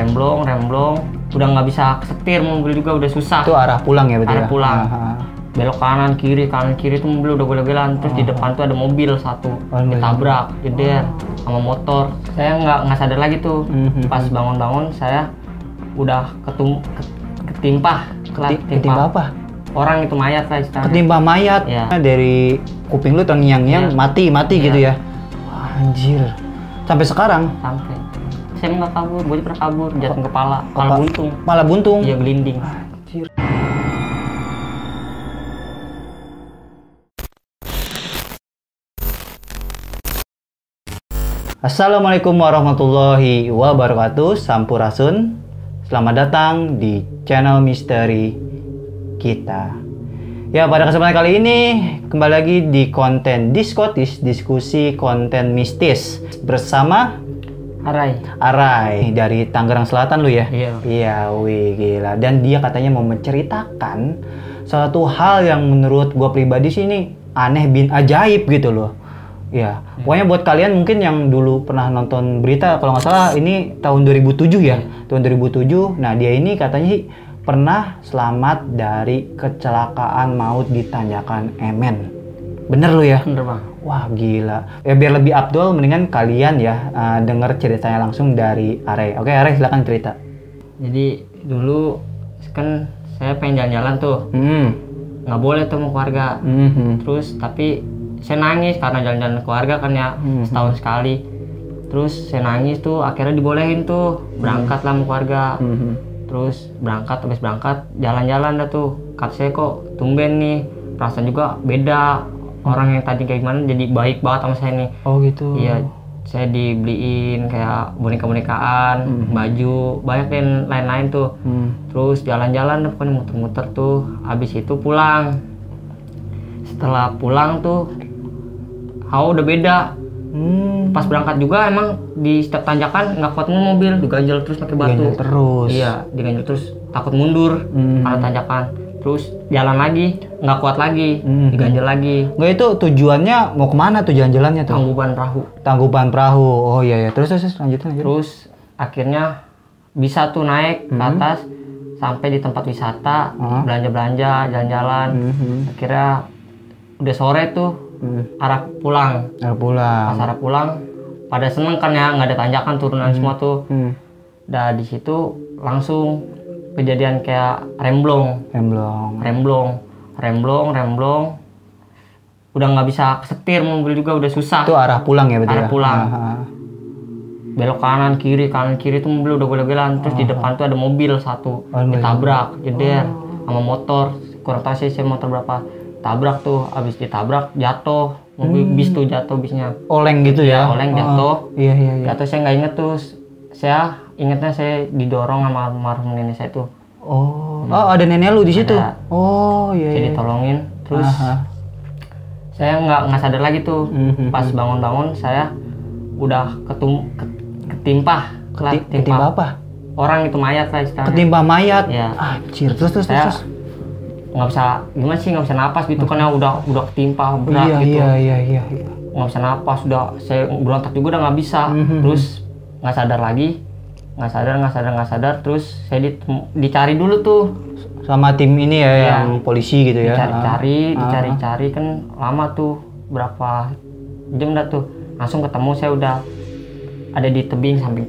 remblong, udah nggak bisa setir, mobil juga udah susah. Itu arah pulang ya berarti? Arah pulang. Belok kanan kiri tuh mobil udah gila-gilaan. Terus di depan tuh ada mobil satu, ditabrak, jeder sama motor. Saya nggak sadar lagi tuh. Pas bangun-bangun saya udah ketimpa apa? Orang itu mayat lah istilahnya. Ketimpa mayat ya. Dari kuping lu terngiang-ngiang, mati gitu ya. Wah, anjir. Sampai sekarang? Sampai. Saya nggak kabur, gue pernah kabur, jatuh kepala buntung. Kepala buntung? Iya, gelinding. Anjir. Assalamualaikum warahmatullahi wabarakatuh. Sampurasun. Selamat datang di channel misteri kita. Ya, pada kesempatan kali ini kembali lagi di konten Diskotis, diskusi konten mistis bersama Arai dari Tangerang Selatan lu ya? Iya, wih gila. Dan dia katanya mau menceritakan suatu hal yang menurut gua pribadi sih ini aneh bin ajaib gitu loh. Ya, pokoknya buat kalian mungkin yang dulu pernah nonton berita, kalau nggak salah ini tahun 2007 ya, tahun 2007. Nah, dia ini katanya sih pernah selamat dari kecelakaan maut di Tanjakan Emen. Bener lu ya? Bener bang. Wah gila. Ya biar lebih abdol, mendingan kalian ya denger ceritanya langsung dari Arai. Oke Arai, silakan cerita. Jadi dulu kan saya pengen jalan-jalan tuh. Nggak boleh tuh sama keluarga. Terus tapi saya nangis karena jalan-jalan keluarga kan ya, setahun sekali. Terus saya nangis tuh, akhirnya dibolehin tuh berangkat lah sama keluarga. Terus habis berangkat jalan-jalan dah tuh. Kata saya kok tumben nih, perasaan juga beda. Orang yang tadi kayak gimana jadi baik banget sama saya nih. Oh gitu. Iya, saya dibeliin kayak boneka-bonekaan, baju, banyak dan lain-lain tuh. Terus jalan-jalan dah pokoknya muter-muter tuh. Habis itu pulang. Setelah pulang tuh udah beda. Pas berangkat juga emang di setiap tanjakan nggak kuat mobil, diganjel terus pakai batu. Diganjel terus. Iya, diganjel terus, takut mundur karena tanjakan. Terus jalan lagi, nggak kuat lagi, diganjel lagi. Nggak, itu tujuannya mau kemana tuh jalan-jalannya tuh? Tangkuban Perahu. Oh iya ya. Terus lanjutin. Terus akhirnya bisa tuh naik ke atas sampai di tempat wisata, belanja-belanja, jalan-jalan. Akhirnya udah sore tuh. Arah pulang. Pas arah pulang, pada seneng kan ya, nggak ada tanjakan, turunan semua tuh. Dan di situ langsung kejadian kayak remblong. Udah nggak bisa setir, mobil juga udah susah. Itu arah pulang ya berarti? Arah pulang. Belok kanan kiri tuh mobil udah gila-gilaan. Terus di depan tuh ada mobil satu, ditabrak, jeder sama motor. Kurang tahu sih saya motor berapa. Tabrak tuh, abis ditabrak jatuh mobil, bis tuh jatuh, bisnya oleng gitu ya? Oleng, jatuh. Iya. Jatuh, saya nggak inget tuh. Saya ingetnya saya didorong sama almarhum nenek saya tuh. Oh, ada nenek lu di situ? Oh iya. Saya ditolongin, terus saya nggak sadar lagi tuh. Pas bangun-bangun saya udah ketimpa apa? Orang itu mayat lah istilahnya. Ketimpa mayat? Ya. Anjir, terus nggak bisa, gimana sih, nggak bisa napas gitu karena udah ketimpa berat gitu. Iya. Nggak bisa napas, saya berontak juga udah nggak bisa. Terus nggak sadar, terus saya dicari dulu tuh sama tim ini ya, yang polisi gitu ya. Dicari kan lama tuh, berapa jam dah tuh. Langsung ketemu, saya udah ada di samping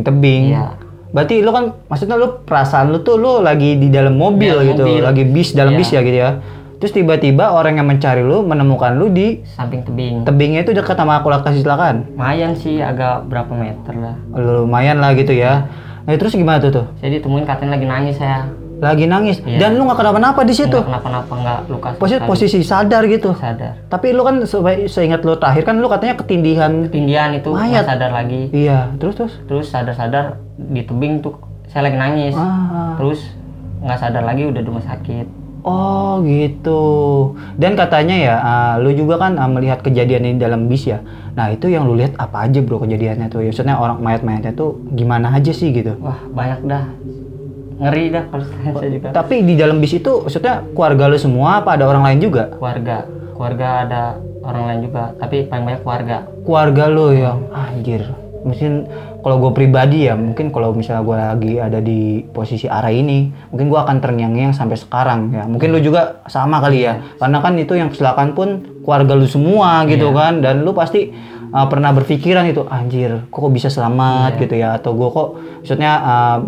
tebing. Iya. Berarti lu kan, maksudnya lu perasaan lu tuh lu lagi di dalam mobil gitu, lagi bis ya gitu ya. Terus tiba-tiba orang yang mencari lu menemukan lu di samping tebing. Tebingnya itu dekat sama lokasi kecelakaan? Lumayan sih, agak berapa meter lah. Lumayan lah gitu ya. Nah, terus gimana tuh? Saya ditemuin katanya lagi nangis saya. Lagi nangis? Iya. Dan lu nggak kenapa-napa di situ? Nggak kenapa-napa, nggak luka. Posisi sadar gitu? Sadar. Tapi lu kan, seingat lu terakhir kan lu katanya ketindihan itu mayat. Nggak sadar lagi. Iya, terus sadar di tebing tuh saya lagi nangis. Terus nggak sadar lagi, udah di rumah sakit. Oh gitu. Dan katanya ya, lu juga kan melihat kejadian ini dalam bis ya. Nah itu yang lu lihat apa aja bro kejadiannya tuh? Ya, maksudnya orang mayatnya tuh gimana aja sih gitu? Wah banyak dah. Ngeri dah kalau saya juga. Tapi di dalam bis itu maksudnya keluarga lu semua apa ada orang lain juga? Keluarga ada orang lain juga, tapi paling banyak keluarga. Keluarga lu yang anjir. Mungkin kalau gue pribadi ya, mungkin kalau misalnya gue lagi ada di posisi arah ini, mungkin gue akan terngiang-ngiang sampai sekarang ya. Mungkin lu juga sama kali ya, karena kan itu yang kecelakaan pun keluarga lu semua gitu kan, dan lu pasti pernah berpikiran itu, anjir, kok bisa selamat gitu ya, atau gue kok maksudnya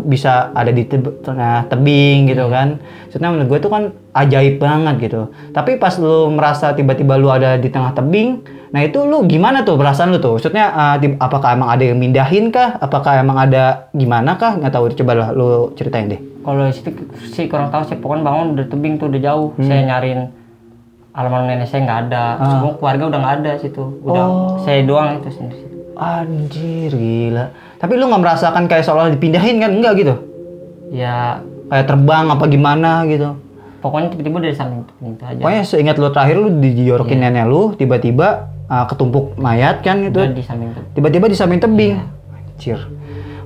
bisa ada di tebing gitu kan. Maksudnya menurut gue itu kan ajaib banget gitu. Tapi pas lu merasa tiba-tiba lu ada di tengah tebing, nah itu lu gimana tuh perasaan lu tuh? Maksudnya apakah emang ada yang mindahin kah? Apakah emang ada gimana kah? Nggak tahu, coba lah lu ceritain deh. Kalau situ sih kurang tahu sih, pokoknya bangun dari tebing tuh udah jauh. Saya nyariin almarhum nenek saya nggak ada, semua keluarga udah nggak ada situ, udah saya doang itu sendiri. Anjir, gila. Tapi lu nggak merasakan kayak seolah dipindahin kan? Enggak gitu? Ya Kayak terbang apa gimana gitu? pokoknya tiba-tiba dari samping itu aja. Pokoknya seingat lu terakhir lu dijorokin nenek lu, tiba-tiba ketumpuk mayat kan itu. Udah di samping itu. Tiba-tiba di samping tebing. Anjir.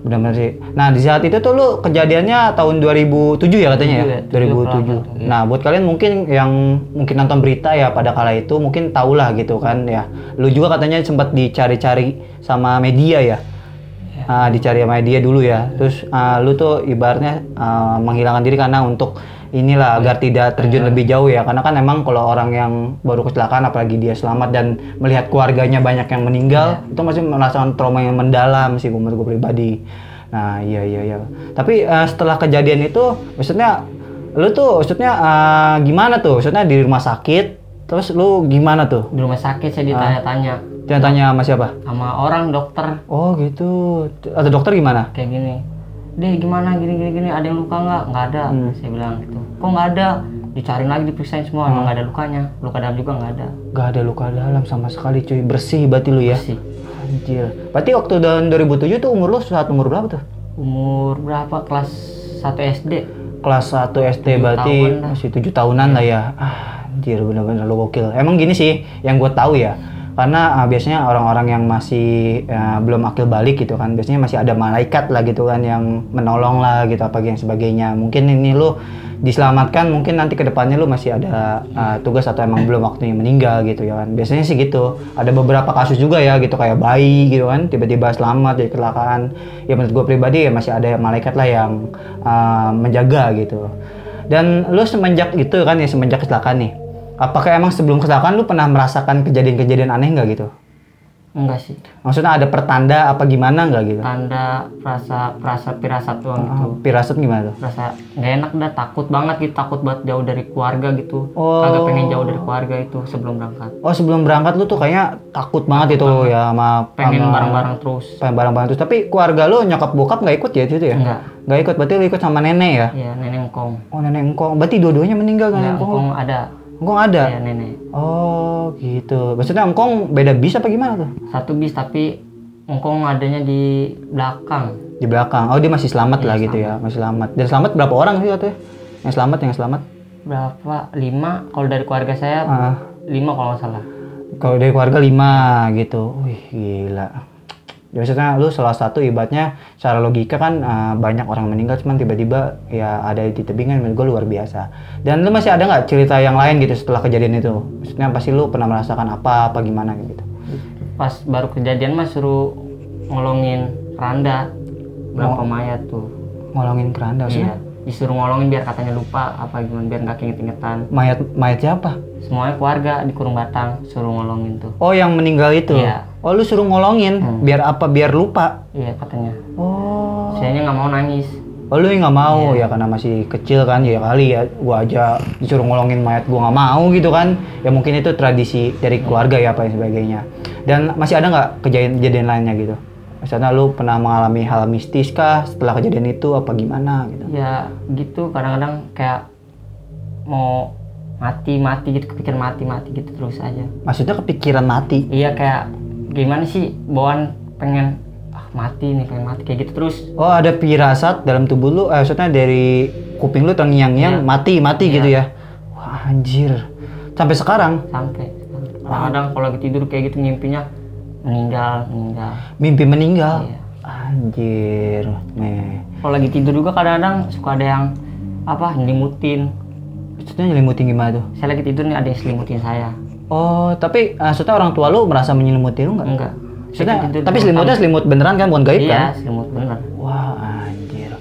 Benar-benar sih. Nah, di saat itu tuh lu kejadiannya tahun 2007 ya katanya ya? 2007. Nah, buat kalian mungkin yang mungkin nonton berita ya pada kala itu mungkin tahulah gitu kan ya. Lu juga katanya sempat dicari-cari sama media ya. Dicari sama media dulu ya. Terus lu tuh ibaratnya menghilangkan diri karena untuk inilah agar tidak terjun lebih jauh ya, karena kan emang kalau orang yang baru kecelakaan apalagi dia selamat dan melihat keluarganya banyak yang meninggal itu masih merasakan trauma yang mendalam sih menurut gue pribadi. Nah iya tapi setelah kejadian itu maksudnya lu tuh maksudnya gimana tuh, maksudnya di rumah sakit terus lu gimana tuh? Di rumah sakit saya ditanya-tanya. Tanya sama siapa? Sama orang dokter. Oh gitu. Ada dokter gimana? Kayak gini, deh gimana gini ada yang luka nggak ada. Saya bilang gitu, kok nggak ada, dicariin lagi diperiksain semua, emang nggak ada lukanya, luka dalam juga nggak ada. Nggak ada luka dalam sama sekali cuy, bersih berarti lu ya? Bersih. Anjir, berarti waktu tahun 2007 tuh umur lu umur berapa tuh? Umur berapa? Kelas 1 SD. Kelas 1 SD berarti masih 7 tahunan lah ya. Anjir, bener-bener lu gokil. Emang gini sih yang gue tahu ya, karena biasanya orang-orang yang masih belum akil balik gitu kan, biasanya masih ada malaikat lah gitu kan yang menolong lah gitu apa yang sebagainya. Mungkin ini lu diselamatkan, mungkin nanti kedepannya lu masih ada tugas atau emang belum waktunya meninggal gitu ya kan. Biasanya sih gitu. Ada beberapa kasus juga ya gitu, kayak bayi gitu kan tiba-tiba selamat dari kecelakaan. Ya menurut gue pribadi ya masih ada malaikat lah yang menjaga gitu. Dan lu semenjak itu kan ya, semenjak kecelakaan nih, apakah emang sebelum kecelakaan lu pernah merasakan kejadian-kejadian aneh nggak gitu? Enggak sih. Maksudnya ada pertanda apa gimana nggak gitu? Tanda pirasat doang gitu. Pirasat gimana tuh? Rasa nggak enak dah, takut banget gitu, takut banget jauh dari keluarga gitu. Kagak pengen jauh dari keluarga itu sebelum berangkat. Oh sebelum berangkat lu tuh kayaknya takut banget itu ya sama pengen bareng-bareng terus. Pengen bareng-bareng terus. Tapi keluarga lu nyokap bokap nggak ikut ya itu ya? Nggak ikut, berarti lu ikut sama nenek ya? Iya, nenek engkong. Oh nenek engkong, berarti dua-duanya meninggal kan? Engkong ada. Engkong ada? Iya, nenek. Oh gitu. Maksudnya engkong beda bis apa gimana tuh? Satu bis tapi engkong adanya di belakang. Di belakang. Oh dia masih selamat lah gitu ya, masih selamat. Dan selamat berapa orang sih katanya? Yang selamat? Berapa? 5. Kalau dari keluarga saya 5 kalau nggak salah. Kalau dari keluarga 5 gitu. Wih gila. Ya, maksudnya lu salah satu ibaratnya secara logika kan banyak orang meninggal cuman tiba-tiba ya ada di tebing kan, menurut gue luar biasa. Dan lu masih ada nggak cerita yang lain gitu setelah kejadian itu? Maksudnya pasti lu pernah merasakan apa gimana gitu? Pas baru kejadian mah suruh ngolongin keranda berapa mayat tuh. Ngolongin keranda maksudnya? Iya. Disuruh ngolongin biar katanya lupa apa gimana, biar nggak keinget-ingetan. Mayat siapa? Semuanya keluarga di kurung batang suruh ngolongin tuh. Oh yang meninggal itu? Iya. Oh lu suruh ngolongin biar apa? Biar lupa? Iya katanya. Oh. Sayanya nggak mau nangis. Oh lu nggak mau ya karena masih kecil kan ya kali ya, gua aja disuruh ngolongin mayat gua nggak mau gitu kan. Ya mungkin itu tradisi dari keluarga ya apa yang sebagainya. Dan masih ada nggak kejadian lainnya gitu? Misalnya lu pernah mengalami hal mistis kah setelah kejadian itu apa gimana gitu? Ya gitu, kadang-kadang kayak mau mati gitu, kepikiran mati gitu terus aja. Maksudnya kepikiran mati? Iya kayak gimana sih, bawaan pengen mati kayak gitu terus. Oh ada pirasat dalam tubuh lu, maksudnya dari kuping lu terngiang-ngiang mati gitu ya? Wah anjir, sampai sekarang? Sampai. Kadang-kadang kalau lagi tidur kayak gitu ngimpinya meninggal. Mimpi meninggal? Iya. Anjir. Kalau lagi tidur juga kadang-kadang suka ada yang nyelimutin. Maksudnya nyelimutin gimana tuh? Saya lagi tidur nih ada yang selimutin saya. Oh, tapi maksudnya orang tua lu merasa menyelimuti lu nggak? Enggak. Tapi selimutnya selimut beneran kan, bukan gaib kan? Iya, selimut beneran. Wah, anjir.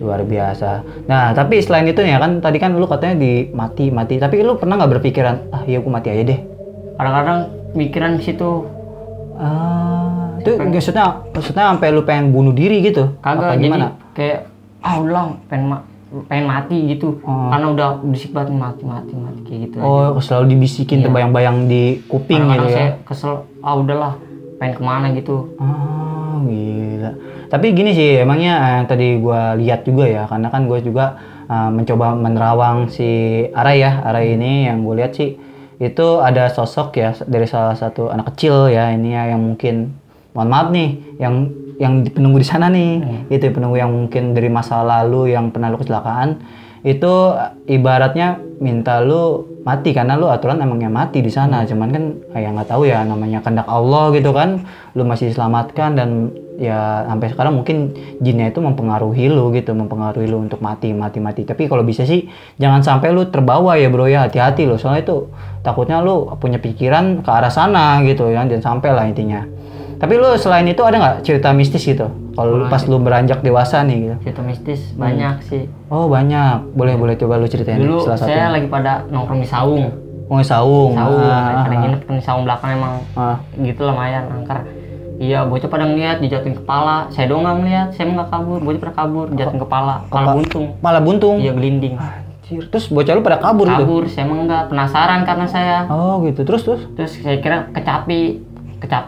Luar biasa. Nah, tapi selain itu ya kan tadi kan lu katanya mati. Tapi lu pernah nggak berpikiran, iya aku mati aja deh? Kadang-kadang pikiran situ. Itu maksudnya sampai lu pengen bunuh diri gitu? Kagak, jadi kayak udah pengen mati gitu. Karena udah berisik banget mati kayak gitu aja. Selalu dibisikin terbayang-bayang di kuping gitu ya. Saya kesel, udahlah pengen kemana gitu. Gila. Tapi gini sih, emangnya tadi gua lihat juga ya, karena kan gue juga mencoba menerawang si Aray ini, yang gue lihat sih itu ada sosok ya dari salah satu anak kecil ya ini ya, yang mungkin mohon maaf nih, yang penunggu di sana nih, itu penunggu yang mungkin dari masa lalu yang pernah lu kecelakaan, itu ibaratnya minta lu mati karena lu aturan emangnya mati di sana. Cuman kan ya nggak tahu ya, namanya kehendak Allah gitu kan, lu masih diselamatkan dan ya sampai sekarang mungkin jinnya itu mempengaruhi lu untuk mati. Tapi kalau bisa sih jangan sampai lu terbawa ya bro ya, hati-hati lo, soalnya itu takutnya lu punya pikiran ke arah sana gitu ya, dan sampai lah intinya. Tapi lu selain itu ada nggak cerita mistis gitu? Kalau pas lu beranjak dewasa nih gitu. Cerita mistis banyak sih. Oh banyak. Boleh coba lu ceritain. Dulu saya lagi pada nongkrong di saung. Saung. Ada nginep di saung belakang emang. Gitu lumayan angker. Iya, bocah pada ngeliat dijatuhin kepala. Saya doang nggak ngeliat, saya nggak kabur. Bocah pada kabur, jatuhin kepala buntung. Kepala buntung? Iya, gelinding. Anjir. Terus bocah lu pada kabur gitu? Kabur, saya emang nggak, penasaran karena saya. Oh gitu, terus? Terus saya kira kecapi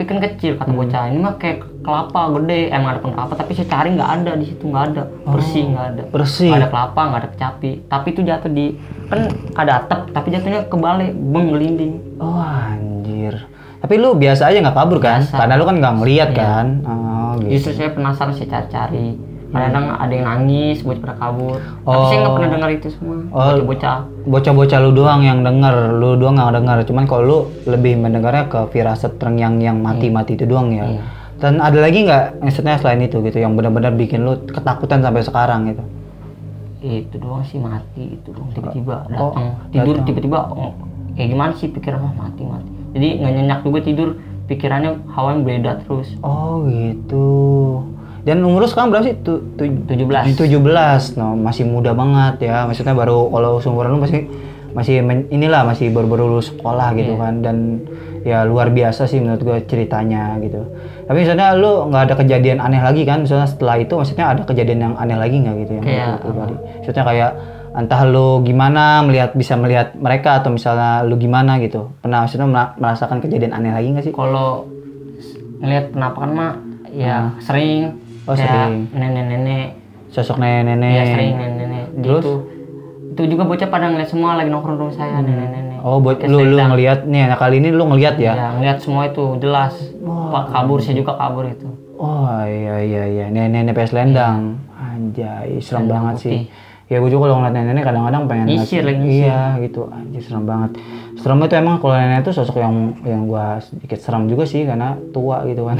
kan kecil, kata bocah. Ini mah kayak kelapa gede, emang ada kelapa, tapi saya cari nggak ada di situ, nggak ada. Bersih, nggak ada. Nggak ada kelapa, nggak ada kecapi. Tapi itu jatuh di, kan ada atap, tapi jatuhnya kebalik, gelinding. Oh anjir. Tapi lu biasa aja nggak kabur kan? Biasa. Karena lu kan nggak ngeliat kan? Gitu. Justru saya penasaran, saya cari-cari. Kadang ada yang nangis, bocah pada kabur. Tapi saya nggak pernah dengar itu semua. Bocah-bocah lu doang yang denger, lu doang nggak denger. Cuman kalau lu lebih mendengarnya ke firasat terngiang yang mati itu doang ya. Dan ada lagi nggak maksudnya selain itu gitu, yang benar-benar bikin lu ketakutan sampai sekarang gitu? Itu doang sih, mati itu doang. Tiba-tiba datang tidur tiba-tiba. Kayak gimana sih pikiran mati. Jadi nggak nyenyak juga tidur, pikirannya hawanya beda terus. Oh gitu. Dan umur lu sekarang berapa sih? 17. No, masih muda banget ya. Maksudnya baru, kalau seumuran lu masih baru lulus sekolah gitu kan. Dan ya luar biasa sih menurut gue ceritanya gitu. Tapi misalnya lu nggak ada kejadian aneh lagi kan? Misalnya setelah itu maksudnya ada kejadian yang aneh lagi nggak gitu yang pribadi? Maksudnya kayak entah lu gimana bisa melihat mereka, atau misalnya lu gimana gitu. Pernah maksudnya merasakan kejadian aneh lagi nggak sih? Kalau ngelihat penampakan mah ya sering. Sering. Nenek-nenek. Sosok nenek-nenek. Iya sering nenek-nenek. Terus? Itu juga bocah pada ngeliat semua lagi nongkrong rumah saya, nenek-nenek. Oh, lu ngeliat nih, nah kali ini lu ngeliat ya? Iya, ngeliat semua itu jelas. Kabur, saya juga kabur itu. Oh iya. Nenek-nenek PS Lendang. Anjay, serem banget sih. Ya gue juga kalau ngeliat nenek kadang-kadang pengen nyisir lagi. Iya gitu, anjir serem banget. Serem itu emang kalau nenek itu sosok yang gue sedikit serem juga sih, karena tua gitu kan.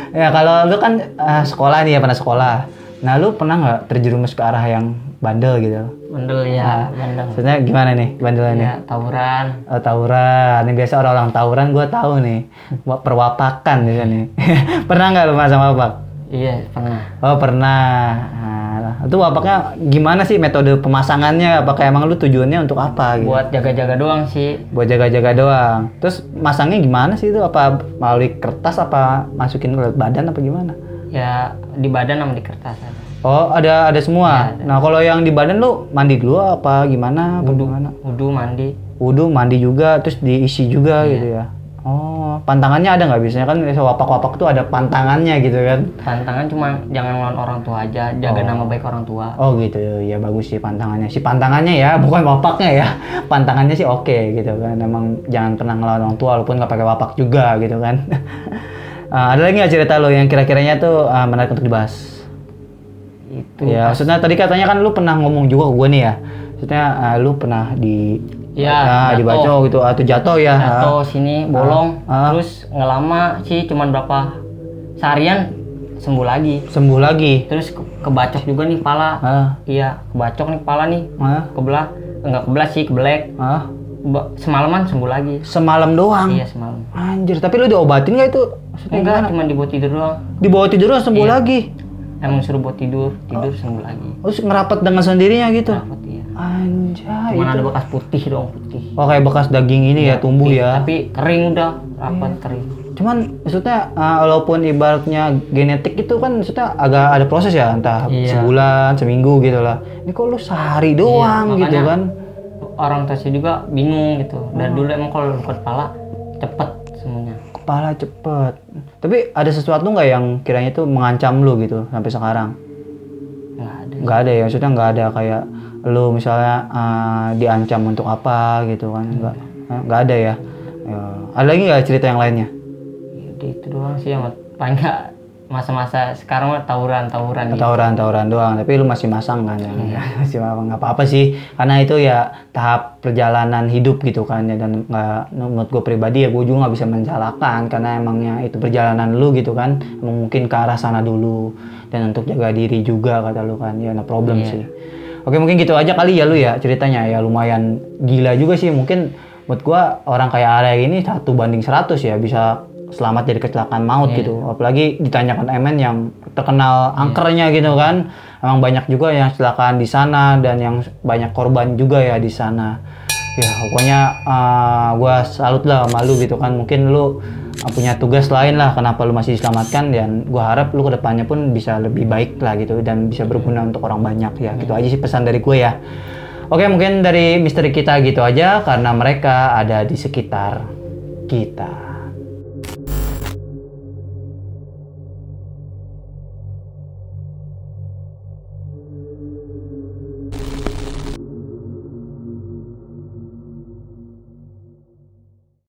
Ya kalau lu kan sekolah nih ya, pernah sekolah. Nah lu pernah nggak terjerumus ke arah yang bandel gitu? Bandel ya, bandel. Maksudnya gimana nih bandelnya? Ya, tawuran. Oh, tawuran. Ini biasa orang-orang tawuran gue tahu nih. Perwapakan di sini. Pernah nggak lu sama wapak? Iya, pernah. Oh, pernah. Nah, itu wapaknya gimana sih metode pemasangannya? Apakah emang lu tujuannya untuk apa gitu? Buat jaga-jaga doang sih. Buat jaga-jaga doang. Terus masangnya gimana sih itu? Apa melalui kertas, apa masukin ke badan apa gimana? Ya, di badan sama di kertas ada. Oh, ada semua. Ya, ada. Nah, kalau yang di badan lu mandi dulu apa gimana? Wudu mandi juga, terus diisi juga gitu ya. Oh, pantangannya ada nggak? Biasanya kan wapak-wapak tuh ada pantangannya gitu kan? Pantangan cuma jangan ngelawan orang tua aja, jaga nama baik orang tua. Oh gitu, ya bagus sih pantangannya. Si pantangannya ya, bukan wapaknya ya. Pantangannya sih oke gitu kan. Emang jangan pernah ngelawan orang tua, walaupun nggak pakai wapak juga gitu kan. Ada lagi nggak cerita lo yang kira-kiranya tuh menarik untuk dibahas? Itu. Ya, maksudnya tadi katanya kan lu pernah ngomong juga ke gue nih ya. Maksudnya lu pernah dibaca gitu atau jatuh ya? Jatuh sini bolong, terus nggak lama sih, cuman berapa seharian sembuh lagi. Terus kebacok juga nih kepala. Iya, kebacok nih kepala nih. Kebelah, enggak kebelah sih, kebelek. semalaman sembuh lagi. Semalam doang? Iya, semalam. Anjir, tapi lu diobatin nggak itu? Maksudnya Enggak, gimana? cuma dibawa tidur doang. Dibawa tidur doang sembuh Iya. lagi? Emang suruh buat tidur sembuh lagi. Terus ngerapat dengan sendirinya gitu? Rapat, iya. Anjay. Cuman itu. ada bekas putih doang, putih. Oh, kayak bekas daging ini ya, tumbuh Putih, ya? Tapi kering udah, rapat kering. Cuman maksudnya walaupun ibaratnya genetik itu kan maksudnya agak ada proses ya, entah Iya. sebulan, seminggu gitu lah. Ini kok lu sehari doang Iya, gitu makanya kan? Orang tua saya juga bingung gitu. Dan dulu emang kalau luka kepala cepet semuanya. Kepala cepet. Tapi ada sesuatu nggak yang kiranya itu mengancam lu gitu sampai sekarang? Nggak ada. Nggak ada ya, maksudnya nggak ada kayak lu misalnya diancam untuk apa gitu kan? Nggak ada ya. Ya. Ada lagi nggak cerita yang lainnya? Ya udah itu doang sih yang paling nggak masa-masa sekarang mah tawuran gitu. Tawuran doang, tapi lu masih masang kan ya? Masih nggak apa-apa sih, karena itu ya tahap perjalanan hidup gitu kan ya, dan nggak, menurut gue pribadi ya gue juga nggak bisa mensalahkan karena emangnya itu perjalanan lu gitu kan, emang mungkin ke arah sana dulu dan untuk jaga diri juga kata lu kan, ya no problem sih. Oke, mungkin gitu aja kali ya lu ya ceritanya ya, lumayan gila juga sih, mungkin buat gue orang kayak Arya ini 1 banding 100 ya bisa selamat dari kecelakaan maut gitu, apalagi ditanyakan Emen yang terkenal angkernya gitu kan, emang banyak juga yang kecelakaan di sana dan yang banyak korban juga ya di sana. Ya pokoknya gua salut lah sama lu gitu kan, mungkin lu punya tugas lain lah kenapa lu masih diselamatkan, dan gua harap lu kedepannya pun bisa lebih baik lah gitu dan bisa berguna untuk orang banyak ya. Gitu aja sih pesan dari gue ya. Oke, mungkin dari misteri kita gitu aja karena mereka ada di sekitar kita.